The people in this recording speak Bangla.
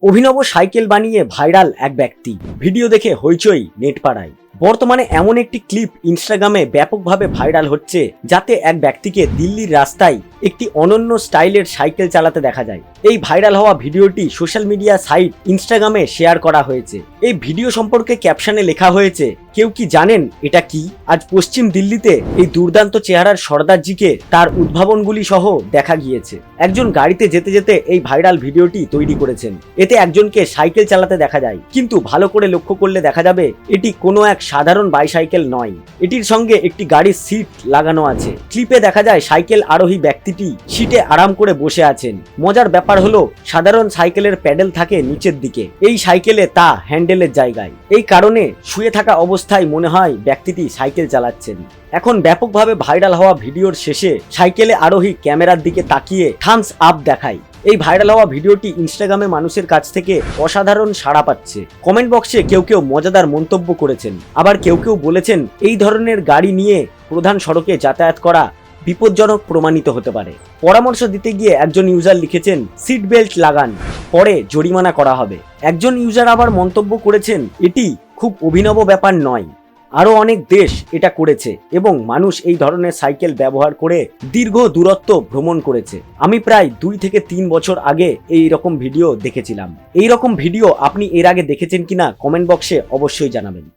অভিনব সাইকেল বানিয়ে ভাইরাল এক ব্যক্তি। ভিডিও দেখে হইচই নেটপাড়ায়। বর্তমানে এমন একটি ক্লিপ ইনস্টাগ্রামে ব্যাপকভাবে ভাইরাল হচ্ছে, যাতে এক ব্যক্তিকে দিল্লির রাস্তায় একটি অনন্য স্টাইলের সাইকেল চালাতে দেখা যায়। এই ভাইরাল হওয়া ভিডিওটি সোশ্যাল মিডিয়া সাইট ইনস্টাগ্রামে শেয়ার করা হয়েছে। এই ভিডিও সম্পর্কে ক্যাপশনে লেখা হয়েছে, কেউ কি জানেন এটা কি? আজ পশ্চিম দিল্লিতে এই দুর্দান্ত চেহারার সর্দারজিকে তার উদ্ভাবনগুলি সহ দেখা গিয়েছে। একজন গাড়িতে যেতে যেতে এই ভাইরাল ভিডিওটি তৈরি করেছেন। এতে একজনকে সাইকেল চালাতে দেখা যায়, কিন্তু ভালো করে লক্ষ্য করলে দেখা যাবে এটি কোনো এক সাধারণ বাইসাইকেল নয়। এটির সঙ্গে একটি গাড়ির সিট লাগানো আছে। ক্লিপে দেখা যায় সাইকেল আরোহী ব্যক্তিটি সিটে আরাম করে বসে আছেন। মজার ব্যাপার হলো, সাধারণ সাইকেলের প্যাডেল থাকে নিচের দিকে, এই সাইকেলে তা হ্যান্ডেলের জায়গায়। এই কারণে শুয়ে থাকা অবস্থায় মনে হয় ব্যক্তিটি সাইকেল চালাচ্ছেন। এখন ব্যাপকভাবে ভাইরাল হওয়া ভিডিওর শেষে সাইকেলে আরোহী ক্যামেরার দিকে তাকিয়ে থামস আপ দেখায়। এই ভাইরাল হওয়া ভিডিওটি ইনস্টাগ্রামে মানুষের কাছ থেকে অসাধারণ সাড়া পাচ্ছে। কমেন্ট বক্সে কেউ কেউ মজাদার মন্তব্য করেছেন, আবার কেউ কেউ বলেছেন এই ধরনের গাড়ি নিয়ে প্রধান সড়কে যাতায়াত করা বিপজ্জনক প্রমাণিত হতে পারে। পরামর্শ দিতে গিয়ে একজন ইউজার লিখেছেন, সিট বেল্ট লাগান, পরে জরিমানা করা হবে। একজন ইউজার আবার মন্তব্য করেছেন, এটি খুব অভিনব ব্যাপার নয়, আরো অনেক দেশ এটা করেছে এবং মানুষ এই ধরনের সাইকেল ব্যবহার করে দীর্ঘ দূরত্ব ভ্রমণ করেছে। আমি প্রায় 2 থেকে 3 বছর আগে এই রকম ভিডিও দেখেছিলাম। এই রকম ভিডিও আপনি এর আগে দেখেছেন কিনা কমেন্ট বক্সে অবশ্যই জানাবেন।